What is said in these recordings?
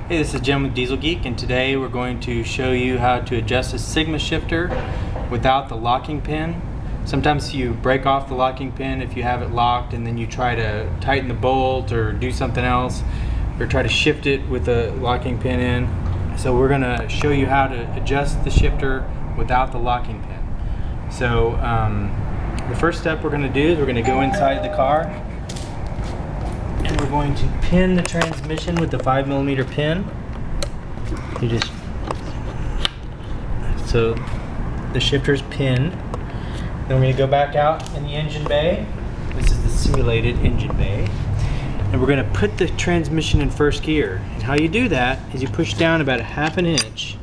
Hey, this is Jim with Dieselgeek, and today we're going to show you how to adjust a Sigma shifter without the locking pin. Sometimes you break off the locking pin if you have it locked, and then you try to tighten the bolt or do something else, or try to shift it with the locking pin in. So we're going to show you how to adjust the shifter without the locking pin. So the first step we're going to do is we're going to go inside the car, and we're going to pin the transmission with the 5mm pin. So the shifter's pinned. Then we're going to go back out in the engine bay. This is the simulated engine bay. And we're going to put the transmission in first gear. And how you do that is you push down about 1/2 inch,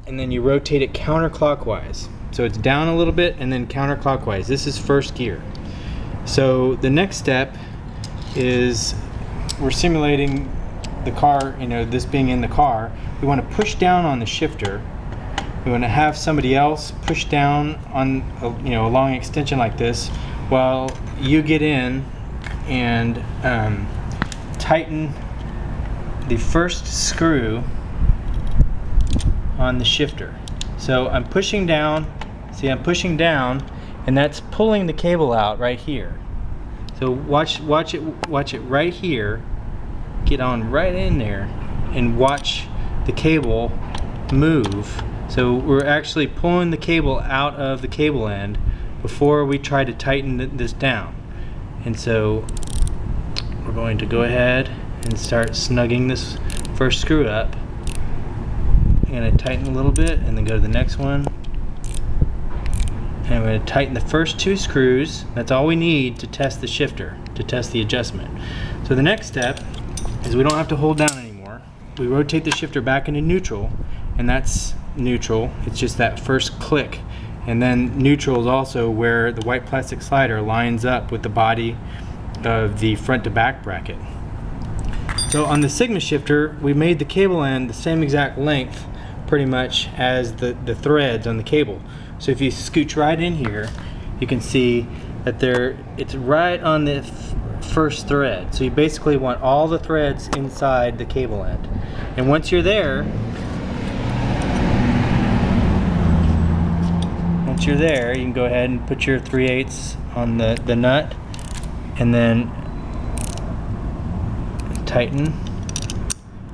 and then you rotate it counterclockwise. So it's down a little bit and then counterclockwise. This is first gear. So the next step is we're simulating the car, this being in the car. We want to push down on the shifter. We want to have somebody else push down on a long extension like this while you get in and tighten the first screw on the shifter. So I'm pushing down, I'm pushing down, and that's pulling the cable out right here. So watch it right here. Get on right in there and watch the cable move. So we're actually pulling the cable out of the cable end before we try to tighten this down. And so we're going to go ahead and start snugging this first screw up. I'm going to tighten a little bit and then go to the next one. And I'm going to tighten the first 2 screws. That's all we need to test the shifter, to test the adjustment. So the next step is we don't have to hold down anymore. We rotate the shifter back into neutral, and that's neutral. It's just that first click. And then neutral is also where the white plastic slider lines up with the body of the front to back bracket. So on the Sigma shifter, we made the cable end the same exact length pretty much as the threads on the cable. So if you scooch right in here, you can see that it's right on the first thread. So you basically want all the threads inside the cable end. And once you're there, you can go ahead and put your 3/8 on the nut, and then tighten.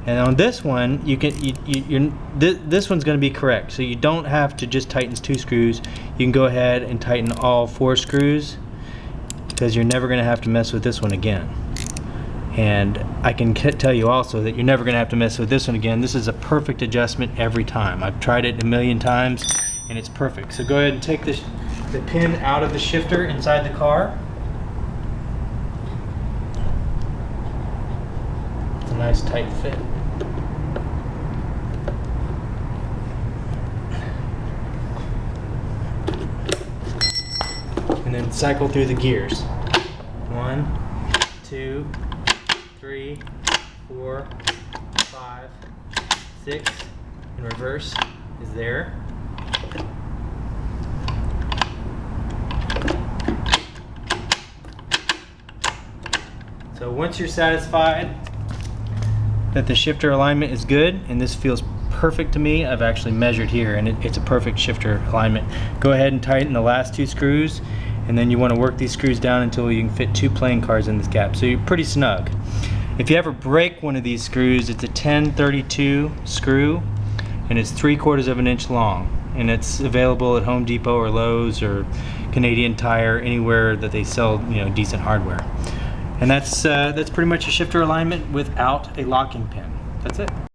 And on this one, this one's going to be correct. So you don't have to just tighten 2 screws. You can go ahead and tighten all 4 screws, because you're never going to have to mess with this one again. And I can tell you also that you're never going to have to mess with this one again. This is a perfect adjustment every time. I've tried it a million times, and it's perfect. So go ahead and take the pin out of the shifter inside the car. It's a nice tight fit. And then cycle through the gears. 1, 2, 3, 4, 5, 6. And reverse is there. So once you're satisfied that the shifter alignment is good, and this feels perfect to me, I've actually measured here, and it's a perfect shifter alignment. Go ahead and tighten the last 2 screws, and then you want to work these screws down until you can fit 2 playing cards in this gap. So you're pretty snug. If you ever break one of these screws, it's a 1032 screw, and it's 3/4 inch long, and it's available at Home Depot or Lowe's or Canadian Tire, anywhere that they sell decent hardware. And that's pretty much a shifter alignment without a locking pin. That's it.